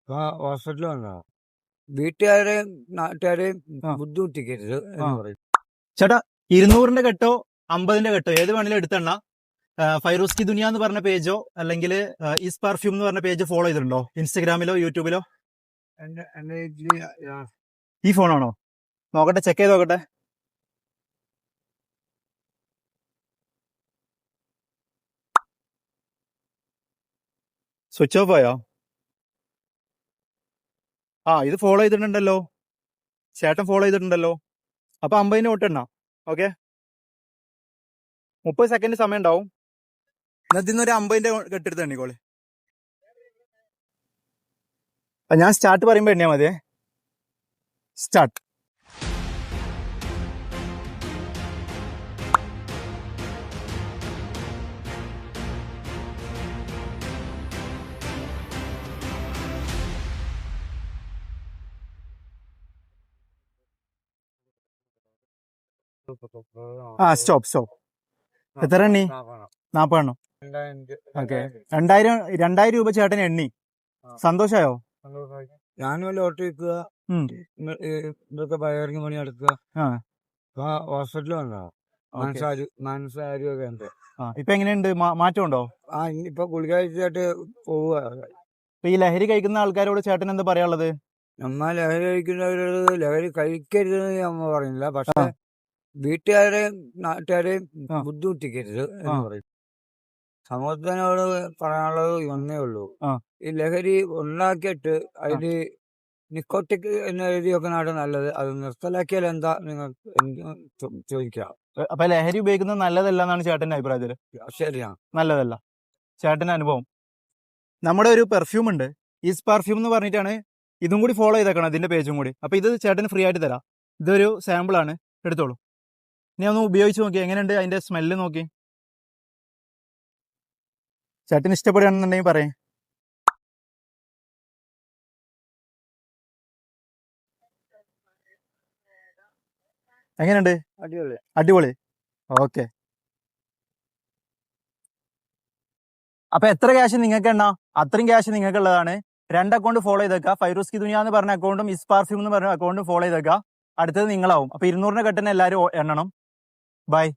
ഹോസ്പിറ്റലിൽ വന്നതാ. വീട്ടുകാരെയും നാട്ടുകാരെയും ആ. ബുദ്ധിമുട്ടിക്കരുത് ആ. എന്ന് പറയും. ചേട്ടാ 200ന്റെ കെട്ടോ 50ന്റെ കെട്ടോ ഏത് വേണമെങ്കിലും എടുത്തെണ്ണ. ഫൈറൂസ്കി ദുനിയ എന്ന് പറഞ്ഞ പേജോ അല്ലെങ്കിൽ ഈസ് പെർഫ്യൂം എന്ന് പറഞ്ഞ പേജ് ഫോളോ ചെയ്തിട്ടുണ്ടോ ഇൻസ്റ്റഗ്രാമിലോ യൂട്യൂബിലോ? എന്റെ ഇതില് ഈ ഫോണാണോ? നോക്കട്ടെ, ചെക്ക് ചെയ്ത് നോക്കട്ടെ. സ്വിച്ച് ഓഫ് ആയോ? ഇത് ഫോളോ ചെയ്തിട്ടുണ്ടല്ലോ, ചേട്ടൻ ഫോളോ ചെയ്തിട്ടുണ്ടല്ലോ. അപ്പൊ 50ന് ഓട്ടെണ്ണ. ഓക്കെ, 30 സെക്കൻഡ് സമയം ഉണ്ടാവും. ഇന്നത്തിന്നൊരു 50ന്റെ കെട്ടെടുത്ത് എണ്ണിക്കോളെ. ഞാൻ സ്റ്റാർട്ട് പറയുമ്പോ എണ്ണിയാ മതിയേ. സ്റ്റാർട്ട്. സ്റ്റോപ്പ്. എത്ര എണ്ണി? 40 എണ്ണം. ഓക്കെ, 2000 രൂപ ചേട്ടൻ എണ്ണി. സന്തോഷായോ? ഞാനും വല്ല ഓട്ടോ വെക്കുക, ഇതൊക്കെ വയറിങ് പണി നടക്കുക. ഹോസ്പിറ്റലിൽ വന്നതാ. മാനസാരോഗ്യ കേന്ദ്രം. ഇപ്പൊ എങ്ങനെയുണ്ട്? മാറ്റം ഉണ്ടോ? ഇപ്പൊ ഗുളിക കഴിച്ചിട്ട് പോവുക. ഇപ്പൊ ഈ ലഹരി കഴിക്കുന്ന ആൾക്കാരോട് ചേട്ടൻ എന്താ പറയാനുള്ളത്? നമ്മ ലഹരി കഴിക്കുന്നവരോട് ലഹരി കഴിക്കരുത് നമ്മ പറയുന്നില്ല, പക്ഷെ വീട്ടുകാരെയും നാട്ടുകാരെയും ബുദ്ധിമുട്ടിക്കരുത് എന്ന് പറയും. സമൂഹത്തിനോട് പറയാനുള്ളത് ഒന്നേ ഉള്ളൂ. ഈ ലഹരി ഉണ്ടാക്കിയിട്ട് അതില് നിക്കോട്ടിക് എന്ന് എഴുതി വെക്കുന്നതാണ് നല്ലത്. അത് നിർത്തലാക്കിയാൽ എന്താ നിങ്ങൾ ചോദിക്കാം. അപ്പൊ ലഹരി ഉപയോഗിക്കുന്നത് നല്ലതല്ല എന്നാണ് ചേട്ടന്റെ അഭിപ്രായത്തില്? ശരിയാണ്, നല്ലതല്ല. ചേട്ടന്റെ അനുഭവം. നമ്മുടെ ഒരു പെർഫ്യൂം ഉണ്ട്, ഈസ് പെർഫ്യൂം എന്ന് പറഞ്ഞിട്ടാണ്. ഇതും കൂടി ഫോളോ ചെയ്തേക്കണം, ഇതിന്റെ പേജും കൂടി. അപ്പൊ ഇത് ചേട്ടന് ഫ്രീ ആയിട്ട് തരാം. ഇതൊരു സാമ്പിൾ ആണ്, എടുത്തോളൂ. ഇനി ഒന്ന് ഉപയോഗിച്ച് നോക്കി, എങ്ങനെയുണ്ട് അതിന്റെ സ്മെല്ല് നോക്കി. ചേട്ടന് ഇഷ്ടപ്പെടുകയാണെന്നുണ്ടെങ്കിൽ പറയേ. എങ്ങനെയുണ്ട്? അടിപൊളി. ഓക്കെ, അപ്പൊ എത്ര ക്യാഷ് നിങ്ങൾക്ക് എണ്ണ അത്രയും ക്യാഷ് നിങ്ങൾക്ക് ഉള്ളതാണ്. 2 അക്കൗണ്ട് ഫോളോ ചെയ്തേക്കുക. ഫൈറൂസ്കി ദുനിയ എന്ന് പറഞ്ഞ അക്കൗണ്ടും ഇസ് പെർഫ്യൂം എന്ന് പറഞ്ഞ അക്കൗണ്ടും ഫോളോ ചെയ്തേക്കുക. അടുത്തത് നിങ്ങളാവും. അപ്പൊ 200ന്റെ കെട്ടിന് എല്ലാവരും എണ്ണണം. ബൈ.